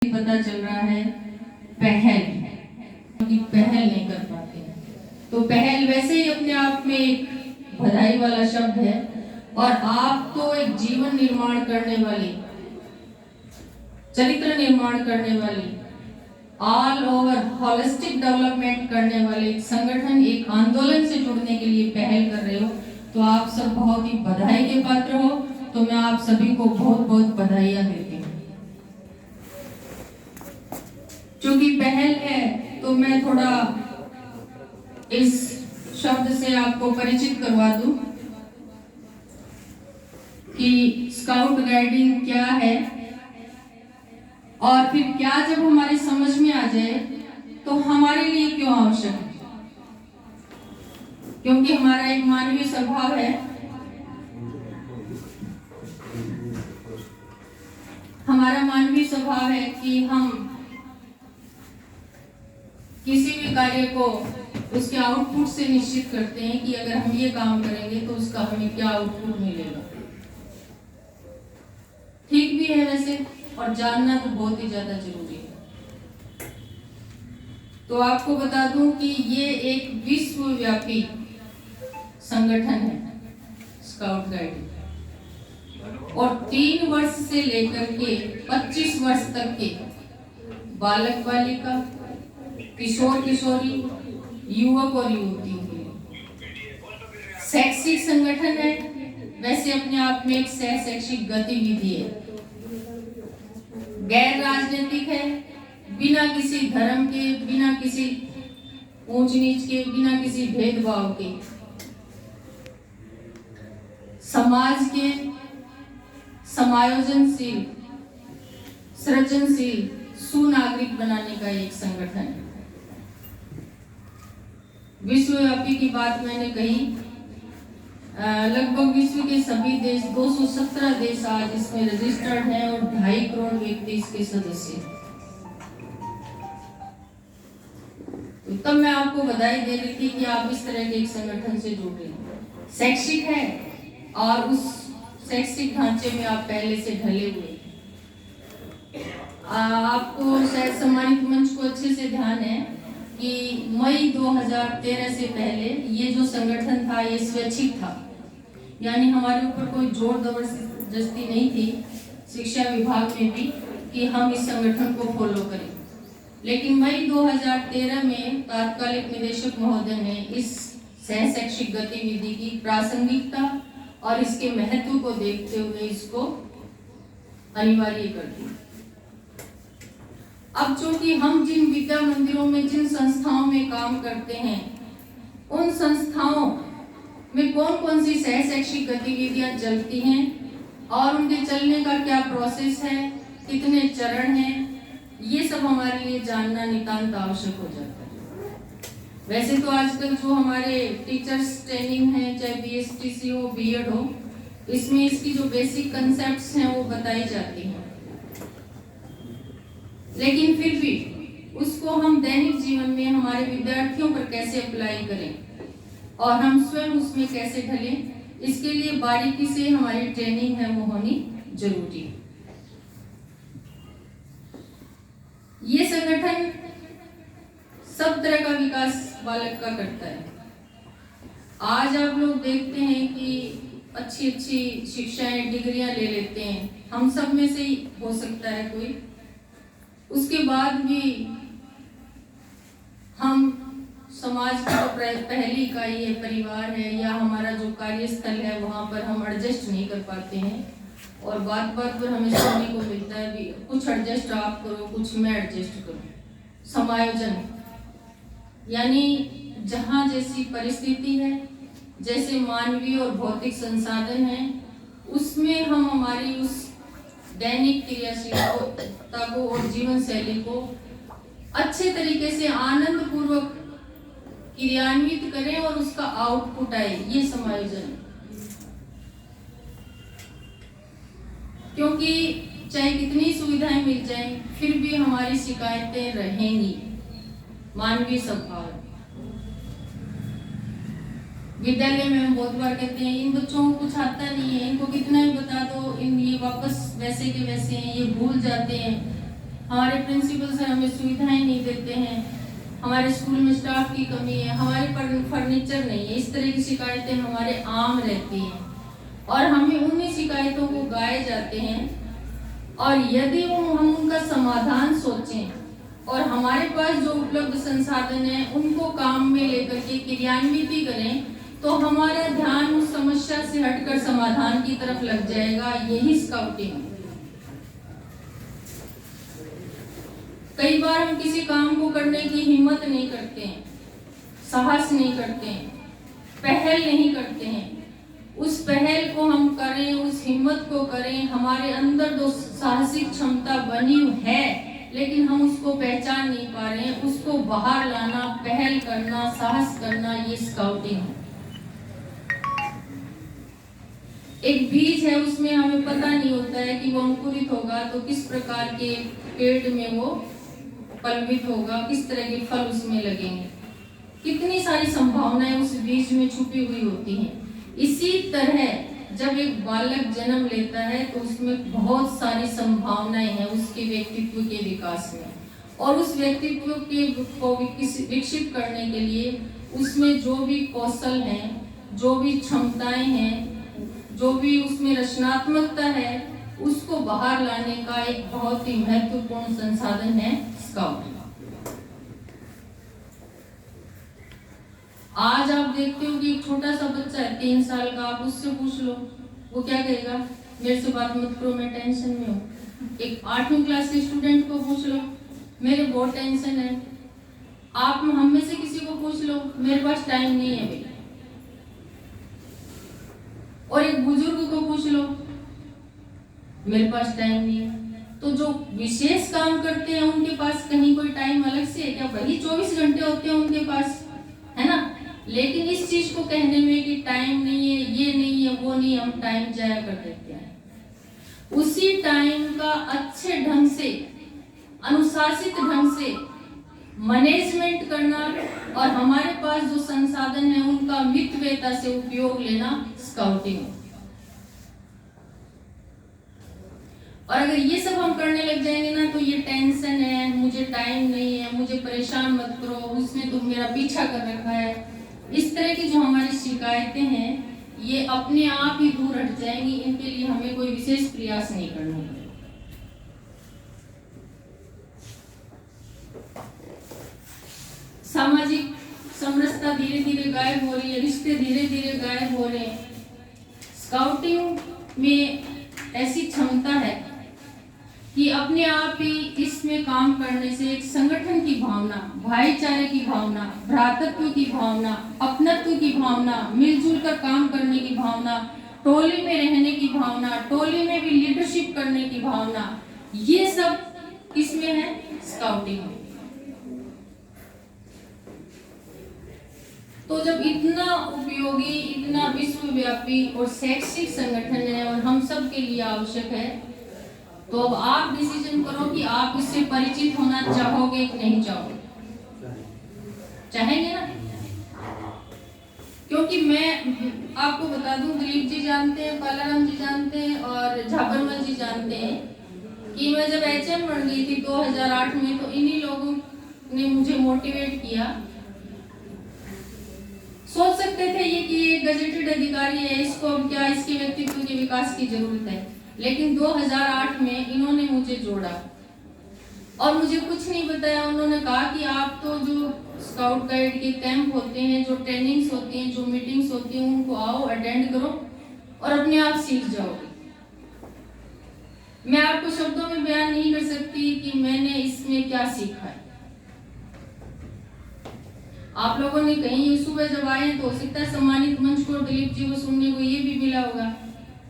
पता चल रहा है पहल कि पहल नहीं कर पाते। तो पहल वैसे ही अपने आप में एक बधाई वाला शब्द है और आप तो एक जीवन निर्माण करने वाली, चरित्र निर्माण करने वाली, ऑल ओवर होलिस्टिक डेवलपमेंट करने वाले एक संगठन, एक आंदोलन से जुड़ने के लिए पहल कर रहे हो, तो आप सब बहुत ही बधाई के पात्र हो। तो मैं आप सभी को बहुत बहुत बधाइयां देती हूँ। क्योंकि पहल है तो मैं थोड़ा इस शब्द से आपको परिचित करवा दूं कि स्काउट गाइडिंग क्या है, और फिर क्या जब हमारी समझ में आ जाए तो हमारे लिए क्यों आवश्यक है। क्योंकि हमारा एक मानवीय स्वभाव है, हमारा मानवीय स्वभाव है कि हम किसी भी कार्य को उसके आउटपुट से निश्चित करते हैं कि अगर हम ये काम करेंगे तो उसका हमें क्या आउटपुट मिलेगा। ठीक भी है वैसे, और जानना तो बहुत ही ज्यादा जरूरी है। तो आपको बता दूं कि ये एक विश्वव्यापी संगठन है स्काउट गाइड, और 3 वर्ष से लेकर के 25 वर्ष तक के बालक बालिका, किशोर किशोरी, युवक और युवतियों के लिए शैक्षिक संगठन है। वैसे अपने आप में एक सह शैक्षिक गतिविधि है, गैर राजनीतिक है, बिना किसी धर्म के, बिना किसी ऊंच नीच के, बिना किसी भेदभाव के, समाज के समायोजनशील, सृजनशील सुनागरिक बनाने का एक संगठन है। विश्वव्यापी की बात मैंने कही, लगभग विश्व के सभी देश, 217 देश आज इसमें रजिस्टर्ड हैं और 2.5 करोड़ व्यक्ति इसके सदस्य हैं। तो तब मैं आपको बधाई दे रही थी कि आप इस तरह के एक संगठन से जुड़ रहे हैं। शैक्षिक है और उस शैक्षिक ढांचे में आप पहले से ढले हुए। आपको शायद सम्मानित मंच को अच्छे से ध्यान है कि मई 2013 से पहले ये जो संगठन था ये स्वैच्छिक था, यानी हमारे ऊपर कोई जोर जबरदस्ती नहीं थी शिक्षा विभाग में भी कि हम इस संगठन को फॉलो करें। लेकिन मई 2013 में तात्कालिक निदेशक महोदय ने इस सह शैक्षिक गतिविधि की प्रासंगिकता और इसके महत्व को देखते हुए इसको अनिवार्य कर दिया। अब चूंकि हम जिन विद्या मंदिरों में, जिन संस्थाओं में काम करते हैं, उन संस्थाओं में कौन कौन सी सह शैक्षिक गतिविधियां चलती हैं और उनके चलने का क्या प्रोसेस है, कितने चरण हैं, ये सब हमारे लिए जानना नितांत आवश्यक हो जाता है। वैसे तो आजकल जो हमारे टीचर्स ट्रेनिंग है, चाहे बीएसटीसी हो, बीएड हो, इसमें इसकी जो बेसिक कंसेप्ट्स हैं वो बताई जाती हैं, लेकिन फिर भी उसको हम दैनिक जीवन में हमारे विद्यार्थियों पर कैसे अप्लाई करें और हम स्वयं उसमें कैसे ढलें, इसके लिए बारीकी से हमारी ट्रेनिंग है वो होनी जरूरी है। ये संगठन सब तरह का विकास बालक का करता है। आज आप लोग देखते हैं कि अच्छी अच्छी शिक्षाएं, डिग्रियां ले लेते हैं, हम सब में से ही हो सकता है कोई, उसके बाद भी हम समाज की जो पहली इकाई है, परिवार है, या हमारा जो कार्यस्थल है, वहां पर हम एडजस्ट नहीं कर पाते हैं और बात बात पर हमें सुनने को मिलता है भी कुछ एडजस्ट आप करो, कुछ मैं एडजस्ट करूं। समायोजन यानी जहां जैसी परिस्थिति है, जैसे मानवीय और भौतिक संसाधन है, उसमें हम हमारी उस दैनिक क्रियाशीलता को और जीवन शैली को अच्छे तरीके से आनंद पूर्वक क्रियान्वित करें और उसका आउटपुट आए, ये समायोजन है। क्योंकि चाहे कितनी सुविधाएं मिल जाएं, फिर भी हमारी शिकायतें रहेंगी, मानवीय स्वभाव। विद्यालय में हम बहुत बार कहते हैं इन बच्चों को कुछ आता नहीं है, इनको कितना भी बता दो, इन ये वापस वैसे के वैसे हैं, ये भूल जाते हैं, हमारे प्रिंसिपल सर हमें सुविधाएं नहीं देते हैं, हमारे स्कूल में स्टाफ की कमी है, हमारे पर फर्नीचर नहीं है। इस तरह की शिकायतें हमारे आम रहती हैं और हमें उन्हीं शिकायतों को गाए जाते हैं। और यदि हम उनका समाधान सोचें और हमारे पास जो उपलब्ध संसाधन है उनको काम में लेकर के क्रियान्वित करें, तो हमारा ध्यान उस समस्या से हटकर समाधान की तरफ लग जाएगा। यही स्काउटिंग है। कई बार हम किसी काम को करने की हिम्मत नहीं करते हैं, साहस नहीं करते हैं, पहल नहीं करते हैं। उस पहल को हम करें, उस हिम्मत को करें। हमारे अंदर जो साहसिक क्षमता बनी है लेकिन हम उसको पहचान नहीं पा रहे हैं, उसको बाहर लाना, पहल करना, साहस करना, ये स्काउटिंग है। एक बीज है, उसमें हमें पता नहीं होता है कि वो अंकुरित होगा तो किस प्रकार के पेड़ में वो फलित होगा, किस तरह के फल उसमें लगेंगे। कितनी सारी संभावनाएं उस बीज में छुपी हुई होती हैं। इसी तरह जब एक बालक जन्म लेता है तो उसमें बहुत सारी संभावनाएं हैं उसके व्यक्तित्व के विकास में, और उस व्यक्तित्व को विकसित करने के लिए उसमें जो भी कौशल हैं, जो भी क्षमताएं हैं, जो भी उसमें रचनात्मकता है, उसको बाहर लाने का एक बहुत ही महत्वपूर्ण संसाधन है स्काउट। आज आप देखते हो कि एक छोटा सा बच्चा है 3 साल का, आप उससे पूछ लो वो क्या कहेगा, मेरे से बात मत करो, मैं टेंशन में हूँ। एक 8वीं क्लास के स्टूडेंट को पूछ लो, मेरे बहुत टेंशन है। आप हम में से किसी को पूछ लो, मेरे पास टाइम नहीं है भाई। और एक बुजुर्ग को पूछ लो, मेरे पास टाइम नहीं है। तो जो विशेष काम करते हैं उनके पास कहीं कोई टाइम अलग से है क्या? वही 24 घंटे होते हैं उनके पास, है ना। लेकिन इस चीज को कहने में कि टाइम नहीं है, ये नहीं है, वो नहीं, हम टाइम जाया कर देते हैं। उसी टाइम का अच्छे ढंग से, अनुशासित ढंग से मैनेजमेंट करना और हमारे पास जो संसाधन है उनका मितव्ययता से उपयोग लेना स्काउटिंग। और अगर ये सब हम करने लग जाएंगे ना, तो ये टेंशन है, मुझे टाइम नहीं है, मुझे परेशान मत करो, उसने तो मेरा पीछा कर रखा है, इस तरह की जो हमारी शिकायतें हैं ये अपने आप ही दूर हट जाएंगी। इनके लिए हमें कोई विशेष प्रयास नहीं करना है। सामाजिक समरसता धीरे धीरे गायब हो रही है, रिश्ते धीरे धीरे गायब हो रहे हैं। स्काउटिंग में ऐसी क्षमता है कि अपने आप ही इसमें काम करने से एक संगठन की भावना, भाईचारे की भावना, भ्रातृत्व की भावना, अपनत्व की भावना, मिलजुल कर काम करने की भावना, टोली में रहने की भावना, टोली में भी लीडरशिप करने की भावना, ये सब किसमें है? स्काउटिंग में। तो जब इतना उपयोगी, इतना विश्वव्यापी और शैक्षिक संगठन है और हम सब के लिए आवश्यक है, तो अब आप डिसीजन करो कि आप इससे परिचित होना चाहोगे कि नहीं चाहोगे। चाहेंगे ना? क्योंकि मैं आपको बता दूं, दिलीप जी जानते हैं, बालाराम जी जानते हैं और झाबरमल जी जानते हैं कि मैं जब HM बन गई थी 2008 में, तो इन्हीं लोगों ने मुझे मोटिवेट किया। सोच सकते थे ये कि एक गजेटेड अधिकारी है, इसको अब क्या, इसके व्यक्तित्व के विकास की जरूरत है, लेकिन 2008 में इन्होंने मुझे जोड़ा और मुझे कुछ नहीं बताया। उन्होंने कहा कि आप तो जो स्काउट गाइड के कैंप होते हैं, जो ट्रेनिंग्स होती हैं, जो मीटिंग्स होती हैं, उनको आओ, अटेंड करो और अपने आप सीख जाओगे। मैं आपको शब्दों में बयान नहीं कर सकती कि मैंने इसमें क्या सीखा है। आप लोगों ने कहीं सुबह जब आए तो हो सकता है सम्मानित मंच को, दिलीप जी को सुनने को ये भी मिला होगा,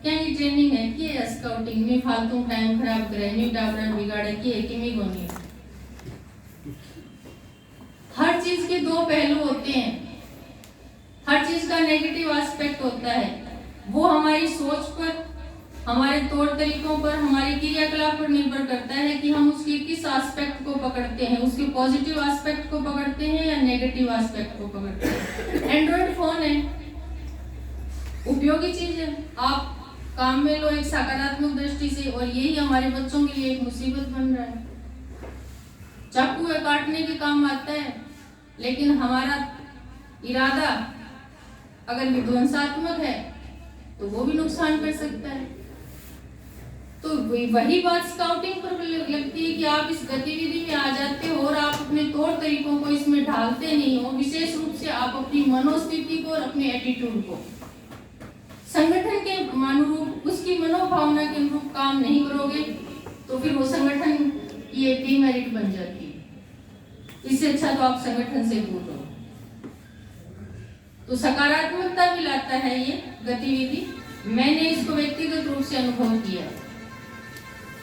क्या ये ट्रेनिंग है कि स्काउटिंग में फालतू टाइम खराब करे, न्यू टावरन बिगाड़े कि मी कोनी। हर चीज के 2 पहलू होते हैं, हर चीज का नेगेटिव एस्पेक्ट होता है। वो हमारी सोच पर, हमारे तौर तरीकों पर, हमारी क्रियाकलाप पर निर्भर करता है कि हम उसके किस एस्पेक्ट को पकड़ते हैं, उसके पॉजिटिव एस्पेक्ट को पकड़ते हैं या नेगेटिव एस्पेक्ट को पकड़ते हैं। एंड्रॉइड फोन है, उपयोगी चीज है, आप काम में लो एक सकारात्मक दृष्टि से, और यही हमारे बच्चों के लिए एक मुसीबत बन रहा है। चाकू है काटने के काम आता है, लेकिन हमारा इरादा अगर विध्वंसात्मक है तो वो भी नुकसान कर सकता है। तो वही बात स्काउटिंग पर लगती है कि आप इस गतिविधि में आ जाते हो और आप अपने तौर तरीकों को इसमें ढालते नहीं हो, विशेष रूप से आप अपनी मनोस्थिति को और अपने एटीट्यूड को संगठन के अनुरूप, उसकी मनोभावना के अनुरूप काम नहीं करोगे तो फिर वो संगठन की एक डीमेरिट बन जाती है। इससे अच्छा तो आप संगठन से दूर रहो। तो सकारात्मकता भी लाता है ये गतिविधि। मैंने इसको व्यक्तिगत रूप से अनुभव किया है।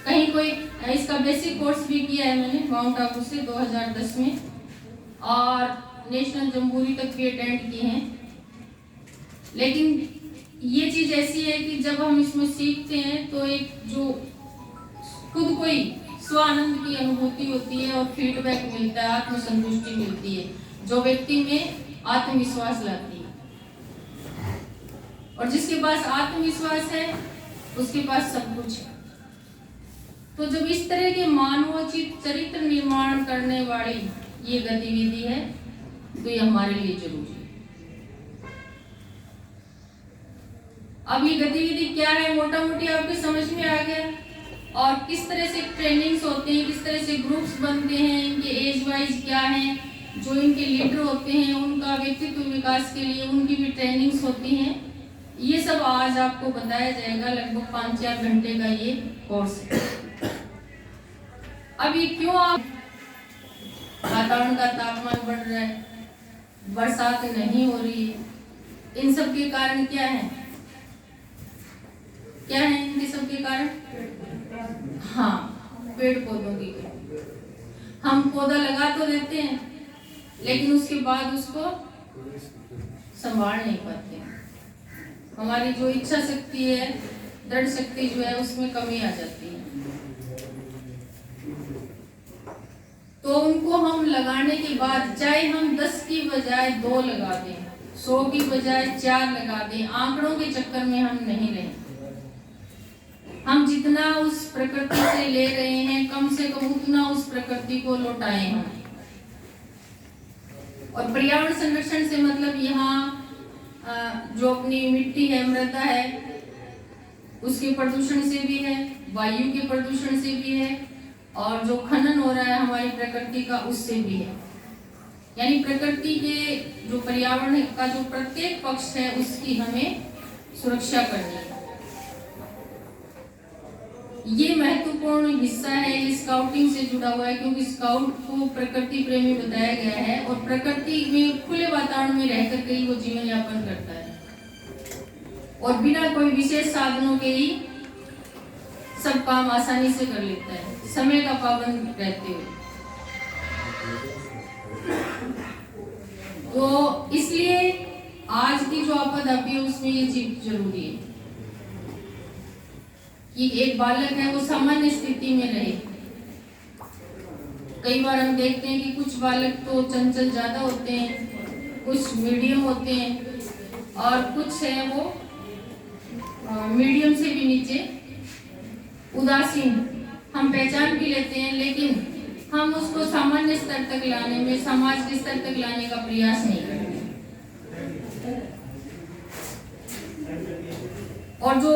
कहीं कोई इसका बेसिक कोर्स भी किया है मैंने माउंट आबू से 2010 में, और नेशनल जम्बूरी तक भी अटेंड किए हैं। लेकिन ये चीज ऐसी है कि जब हम इसमें सीखते हैं तो एक जो खुद कोई स्वानंद की अनुभूति होती है और फीडबैक मिलता है, आत्मसंतुष्टि मिलती है, जो व्यक्ति में आत्मविश्वास लाती है। और जिसके पास आत्मविश्वास है उसके पास सब कुछ है। तो जब इस तरह के मानवोचित चरित्र निर्माण करने वाली ये गतिविधि है तो ये हमारे लिए जरूरी है। अब ये गतिविधि क्या है मोटा मोटी आपके समझ में आ गया, और किस तरह से ट्रेनिंग्स होते हैं, किस तरह से ग्रुप्स बनते हैं, इनके एज वाइज क्या हैं, जो इनके लीडर होते हैं उनका व्यक्तित्व विकास के लिए उनकी भी ट्रेनिंग्स होती हैं। ये सब आज आपको बताया जाएगा। लगभग 5-4 घंटे का ये कोर्स है। अब ये क्यों वातावरण का तापमान बढ़ रहा है, बरसात नहीं हो रही है, इन सब के कारण क्या है? क्या है इनके सब के कारण? हाँ, पेड़ पौधों की। हम पौधा लगा तो देते हैं लेकिन उसके बाद उसको संभाल नहीं पाते। हमारी जो इच्छा शक्ति है, दृढ़ शक्ति जो है उसमें कमी आ जाती है। तो उनको हम लगाने के बाद चाहे हम 10 की बजाय 2 लगा दें, 100 की बजाय 4 लगा दें, आंकड़ों के चक्कर में हम नहीं रहें। हम जितना उस प्रकृति से ले रहे हैं कम से कम उतना उस प्रकृति को लौटाएं हम। और पर्यावरण संरक्षण से मतलब यहाँ जो अपनी मिट्टी है, मृदा है, उसके प्रदूषण से भी है, वायु के प्रदूषण से भी है, और जो खनन हो रहा है हमारी प्रकृति का उससे भी है। यानी प्रकृति के जो पर्यावरण का जो प्रत्येक पक्ष है उसकी हमें सुरक्षा करनी है। ये महत्वपूर्ण हिस्सा है, स्काउटिंग से जुड़ा हुआ है, क्योंकि स्काउट को प्रकृति प्रेमी बताया गया है और प्रकृति में खुले वातावरण में रहकर के ही वो जीवन यापन करता है और बिना कोई विशेष साधनों के ही सब काम आसानी से कर लेता है, समय का पाबंद रहते हुए। तो इसलिए आज की जो आपाधापी है उसमें ये चीज जरूरी है कि एक बालक है वो सामान्य स्थिति में रहे। कई बार हम देखते हैं कि कुछ बालक तो चंचल ज्यादा होते हैं, कुछ मीडियम होते हैं और कुछ है वो मीडियम से भी नीचे उदासीन। हम पहचान भी लेते हैं लेकिन हम उसको सामान्य स्तर तक लाने में, समाज के स्तर तक लाने का प्रयास नहीं करते। और जो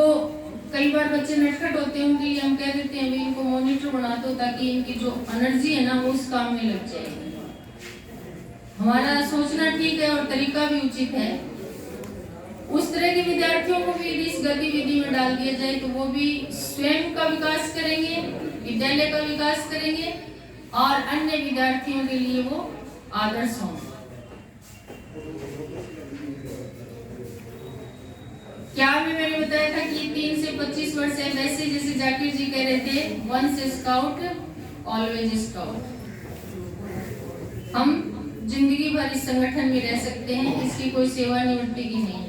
कई बार बच्चे नटखट होते हैं उनके लिए हम कह देते हैं इनको मॉनिटर बना दो ताकि इनकी जो एनर्जी है ना वो उस काम में लग जाए। हमारा सोचना ठीक है और तरीका भी उचित है। उस तरह के विद्यार्थियों को भी इस गतिविधि में डाल दिया जाए तो वो भी स्वयं का विकास करेंगे, विद्यालय का विकास करेंगे और अन्य विद्यार्थियों के लिए वो आदर्श होंगे। क्या मैंने बताया था कि ये 3 से 25 वर्ष है, वैसे जैसे जाकिर जी कह रहे थे वंस स्काउट ऑलवेज स्काउट। हम जिंदगी भर इस संगठन में रह सकते हैं, इसकी कोई सेवानिवृत्ति की नहीं है।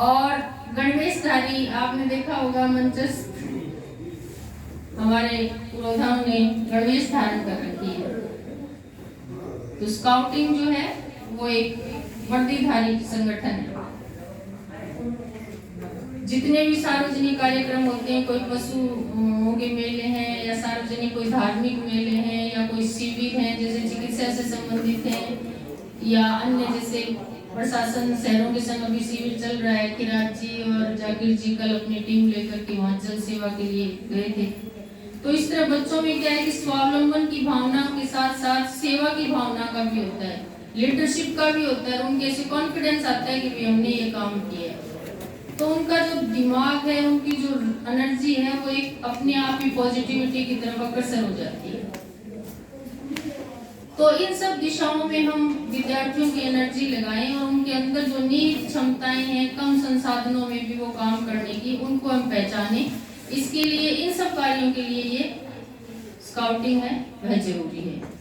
और गणवेशधारी आपने देखा होगा मंचस्थ हमारे पुरोधाम ने गणवेश धारण कर रखी है। तो स्काउटिंग जो है वो एक वर्दीधारी संगठन है। जितने भी सार्वजनिक कार्यक्रम होते हैं, कोई पशुओं के मेले हैं या सार्वजनिक कोई धार्मिक मेले हैं या कोई शिविर हैं जैसे चिकित्सा से संबंधित हैं या अन्य जैसे प्रशासन शहरों के संग अभी शिविर चल रहा है। किरात जी और जाकिर जी कल अपनी टीम लेकर के वहाँ जल सेवा के लिए गए थे। तो इस तरह बच्चों में क्या है कि स्वावलंबन की भावना के साथ साथ सेवा की भावना का भी होता है, लीडरशिप का भी होता है। उनके ऐसे कॉन्फिडेंस आता है कि भाई हमने ये काम किया है, तो उनका जो दिमाग है, उनकी जो एनर्जी है वो एक अपने आप ही पॉजिटिविटी की तरफ अग्रसर हो जाती है। तो इन सब दिशाओं में हम विद्यार्थियों की एनर्जी लगाएं और उनके अंदर जो निहित क्षमताएं हैं कम संसाधनों में भी वो काम करने की, उनको हम पहचानें। इसके लिए इन सब कार्यों के लिए ये स्काउटिंग है वह जरूरी है।